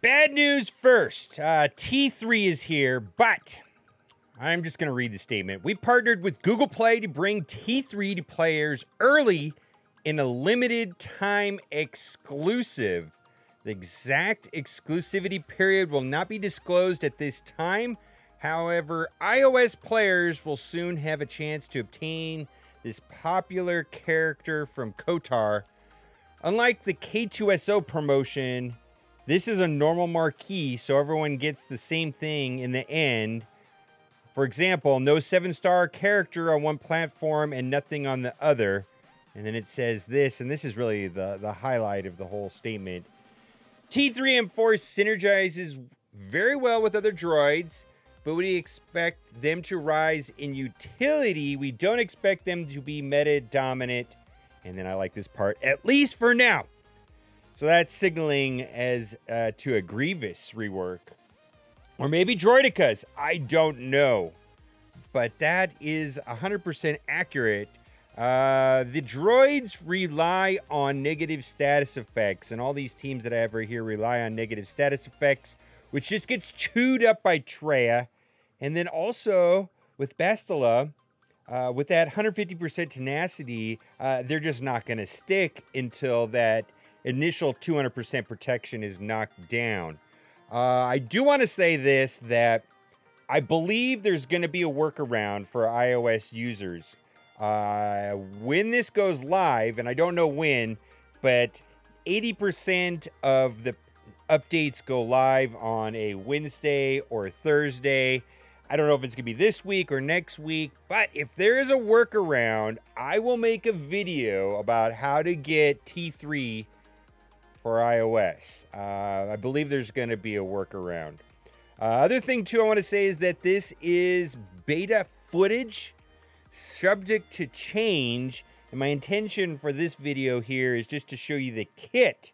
Bad news first. T3 is here, but I'm just going to read the statement. We partnered with Google Play to bring T3 to players early in a limited time exclusive. The exact exclusivity period will not be disclosed at this time. However, iOS players will soon have a chance to obtain this popular character from KOTOR. Unlike the K2SO promotion, this is a normal marquee, so everyone gets the same thing in the end. For example, no 7-star character on one platform and nothing on the other. And then it says this, and this is really the highlight of the whole statement. T3-M4 synergizes very well with other droids, but we expect them to rise in utility. We don't expect them to be meta dominant. And then I like this part, at least for now. So that's signaling as to a Grievous rework. Or maybe Droidicas. I don't know. But that is 100% accurate. The droids rely on negative status effects. And all these teams that I have right here rely on negative status effects, which just gets chewed up by Traya. And then also with Bastila, with that 150% tenacity, they're just not going to stick until that initial 200% protection is knocked down. I do want to say this, that I believe there's going to be a workaround for iOS users. When this goes live, and I don't know when, but 80% of the updates go live on a Wednesday or Thursday. I don't know if it's going to be this week or next week, but if there is a workaround, I will make a video about how to get T3 for iOS. I believe there's going to be a workaround. Other thing, too, I want to say is that this is beta footage, subject to change. And my intention for this video here is just to show you the kit.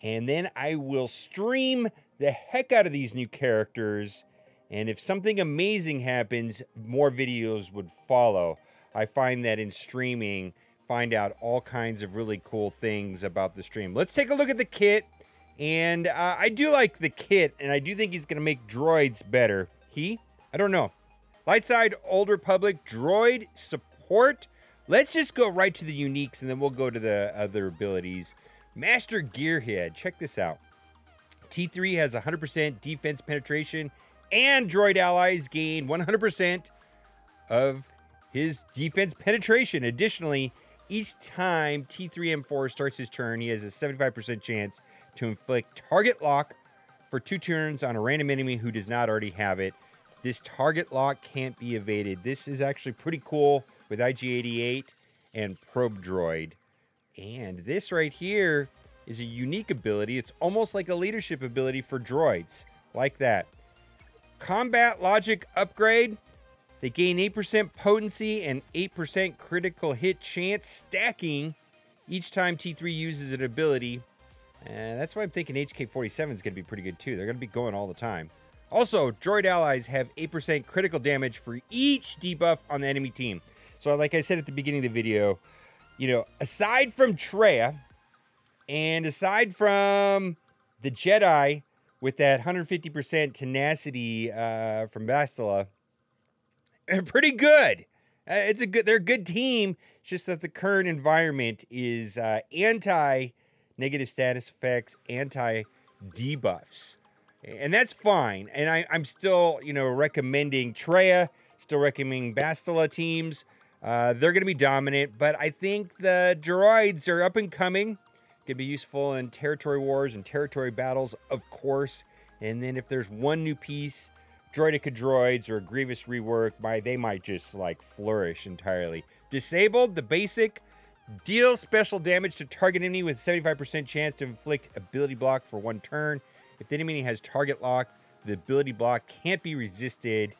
And then I will stream the heck out of these new characters. And if something amazing happens, more videos would follow. I find that in streaming, find out all kinds of really cool things about the stream. Let's take a look at the kit. And I do like the kit, and I do think he's going to make droids better. I don't know. Light side, Old Republic, droid support. Let's just go right to the uniques, and then we'll go to the other abilities. Master Gearhead, check this out. T3 has 100% defense penetration, and droid allies gain 100% of his defense penetration. Additionally, each time T3-M4 starts his turn, he has a 75% chance to inflict target lock for 2 turns on a random enemy who does not already have it. This target lock can't be evaded. This is actually pretty cool with IG-88 and Probe Droid. And this right here is a unique ability. It's almost like a leadership ability for droids, like that. Combat logic upgrade. They gain 8% potency and 8% critical hit chance, stacking each time T3 uses an ability. And that's why I'm thinking HK-47 is going to be pretty good too. They're going to be going all the time. Also, droid allies have 8% critical damage for each debuff on the enemy team. So like I said at the beginning of the video, you know, aside from Traya and aside from the Jedi with that 150% tenacity from Bastila, they're pretty good. They're a good team. It's just that the current environment is anti-negative status effects, anti-debuffs. And that's fine. And I'm still, recommending Traya, still recommending Bastila teams. They're going to be dominant, but I think the droids are up and coming. Could be useful in territory wars and territory battles, of course. And then if there's one new piece, Droidica droids or a Grievous rework, they might just flourish entirely. Disabled, the basic, deal special damage to target enemy with 75% chance to inflict ability block for 1 turn. If the enemy has target lock, the ability block can't be resisted.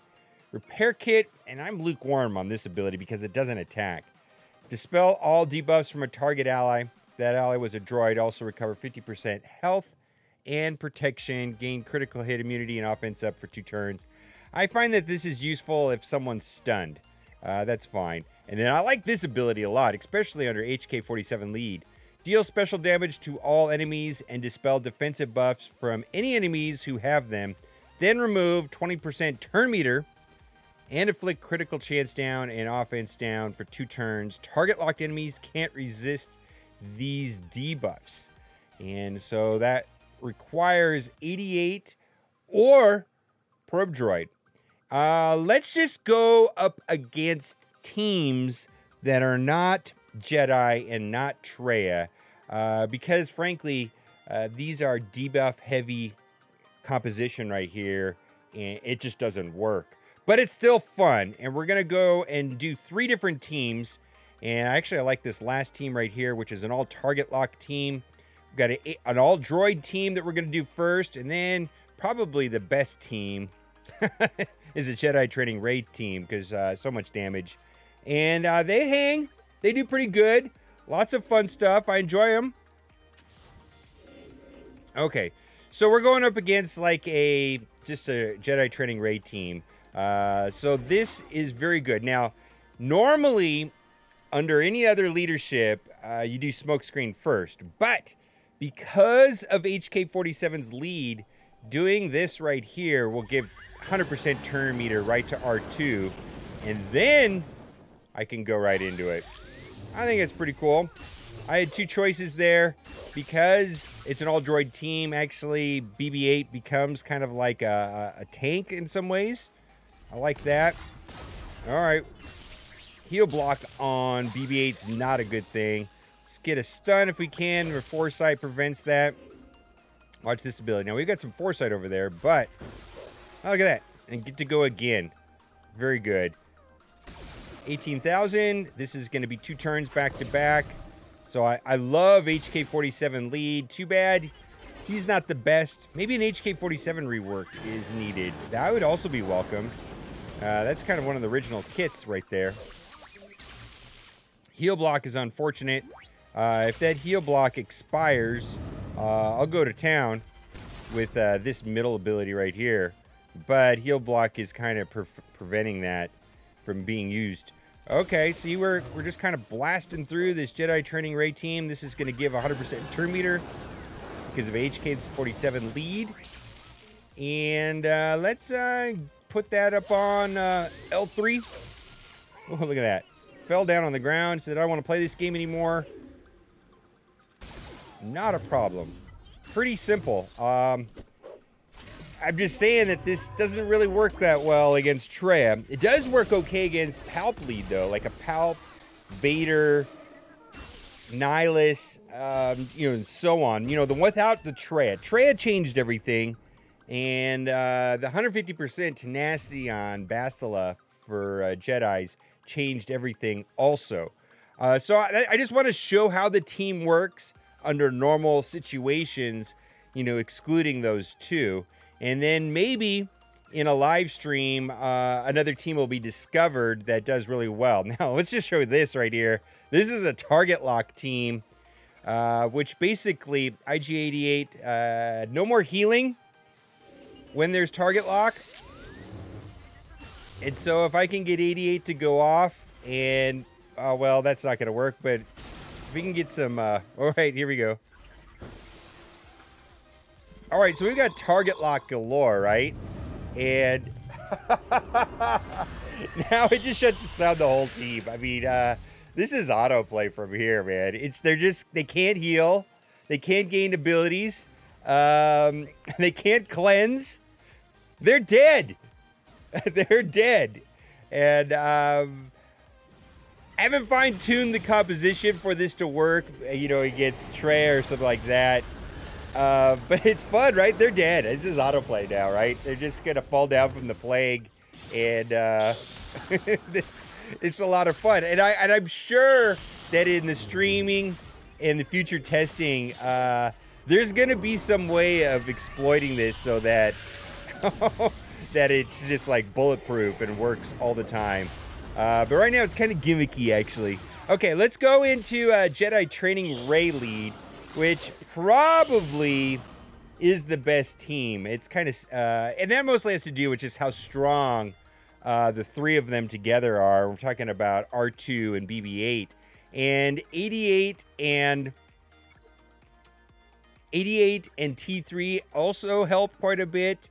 Repair kit, and I'm lukewarm on this ability because it doesn't attack. Dispel all debuffs from a target ally. If that ally was a droid, also recover 50% health and protection, gain critical hit immunity and offense up for 2 turns. I find that this is useful if someone's stunned. That's fine. And then I like this ability a lot, especially under HK-47 lead. Deal special damage to all enemies and dispel defensive buffs from any enemies who have them. Then remove 20% turn meter and inflict critical chance down and offense down for 2 turns. Target locked enemies can't resist these debuffs. And so that requires 88 or probe droid. Let's just go up against teams that are not Jedi and not Trey, because frankly, these are debuff heavy composition right here, and it just doesn't work. But it's still fun, and we're gonna go and do 3 different teams. And actually, I like this last team right here, which is an all target lock team. We've got an all droid team that we're gonna do first, and then probably the best team is a Jedi Training Rey team, because so much damage. And they hang. They do pretty good. Lots of fun stuff. I enjoy them. Okay, so we're going up against like just a Jedi Training Rey team. So this is very good. Now, normally, under any other leadership, you do smokescreen first. But because of HK-47's lead, doing this right here will give 100% turn meter right to R2. And then I can go right into it. I think it's pretty cool. I had 2 choices there. Because it's an all-droid team, actually, BB-8 becomes kind of like a tank in some ways. I like that. All right. Heal block on BB-8's not a good thing. Let's get a stun if we can. Or foresight prevents that. Watch this ability. Now, we've got some foresight over there, but look at that. And get to go again. Very good. 18,000. This is going to be 2 turns back to back. So I love HK-47 lead. Too bad he's not the best. Maybe an HK-47 rework is needed. That would also be welcome. That's kind of one of the original kits right there. Heal block is unfortunate. If that heal block expires, I'll go to town with this middle ability right here. But heal block is kind of preventing that from being used. Okay, see, we're just kind of blasting through this Jedi Training Rey team. This is going to give 100% turn meter because of HK-47 lead. And let's put that up on L3. Oh, look at that. Fell down on the ground, said, I don't want to play this game anymore. Not a problem. Pretty simple. I'm just saying that this doesn't really work that well against Trey. It does work okay against Palp lead, though, like a Palp, Vader, Nihilus, and so on. You know, without the Trey. Trey changed everything, and the 150% tenacity on Bastila for Jedis changed everything also. So I just want to show how the team works under normal situations, excluding those 2. And then maybe in a live stream, another team will be discovered that does really well. Now, let's just show this right here. This is a target lock team, which basically, IG-88, no more healing when there's target lock. And so if I can get 88 to go off, and, well, that's not going to work, but if we can get some, all right, here we go. All right, so we've got target lock galore, right? And now it just shuts down the whole team. I mean, this is autoplay from here, man. They can't heal, they can't gain abilities, they can't cleanse. They're dead. They're dead. And I haven't fine-tuned the composition for this to work, against Trey or something like that. But it's fun, right? They're dead. This is autoplay now, right? They're just going to fall down from the plague. And it's a lot of fun. And I'm sure that in the streaming and the future testing, there's going to be some way of exploiting this so that, that it's just like bulletproof and works all the time. But right now it's kind of gimmicky, actually. Okay, let's go into Jedi Training Rey lead, which probably is the best team. It's kind of, and that mostly has to do with just how strong the 3 of them together are. We're talking about R2 and BB-8. And 88 and 88 and T3 also help quite a bit.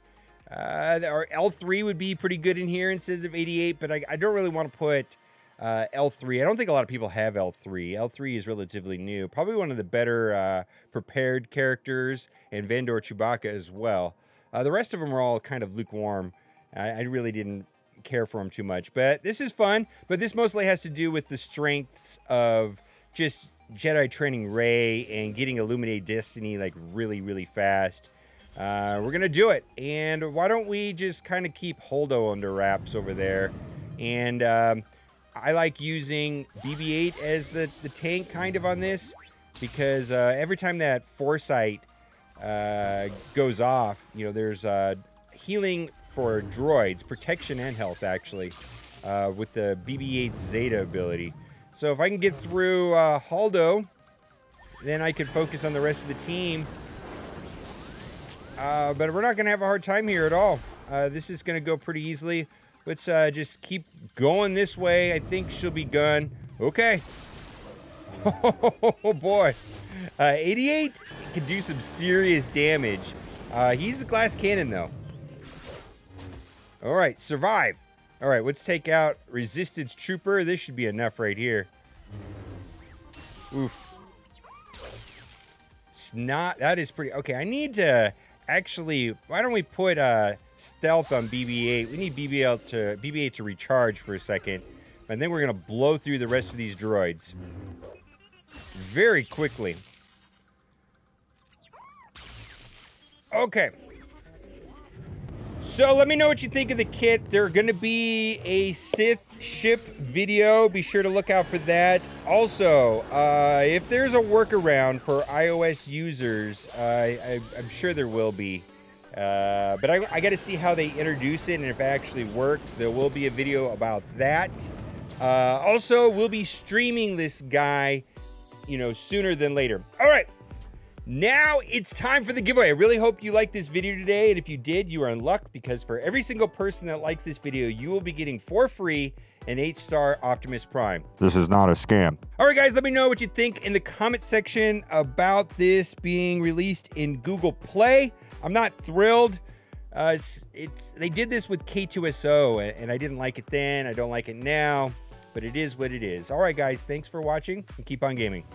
Or L3 would be pretty good in here instead of 88, but I don't really want to put L3. I don't think a lot of people have L3. L3 is relatively new. Probably one of the better prepared characters, and Vandor Chewbacca as well. The rest of them are all kind of lukewarm. I really didn't care for them too much, but this is fun. But this mostly has to do with the strengths of just Jedi Training Rey and getting Illuminate Destiny like really, really fast. We're gonna do it, and why don't we just kind of keep Holdo under wraps over there? And I like using BB-8 as the tank kind of on this, because every time that foresight goes off, you know, there's healing for droids, protection and health actually, with the BB-8's Zeta ability. So if I can get through Holdo, then I can focus on the rest of the team. But we're not going to have a hard time here at all. This is going to go pretty easily. Let's just keep going this way. I think she'll be gone. Okay. Oh, boy. 88 can do some serious damage. He's a glass cannon, though. All right, survive. All right, let's take out Resistance Trooper. This should be enough right here. Oof. Snot. That is pretty... Okay, I need to... Actually, why don't we put stealth on BB-8? We need BB-8 to recharge for a second, and then we're going to blow through the rest of these droids very quickly. Okay. So let me know what you think of the kit. There's going to be a Sith ship video. Be sure to look out for that. Also, if there's a workaround for iOS users, I'm sure there will be. But I got to see how they introduce it and if it actually works. There will be a video about that. Also, we'll be streaming this guy, you know, sooner than later. All right. Now it's time for the giveaway. I really hope you liked this video today, and if you did, you are in luck, because for every single person that likes this video, you will be getting for free an 8-star Optimus Prime. This is not a scam. All right, guys, let me know what you think in the comment section about this being released in Google Play. I'm not thrilled. They did this with K2SO, and I didn't like it then. I don't like it now, but it is what it is. All right, guys, thanks for watching, and keep on gaming.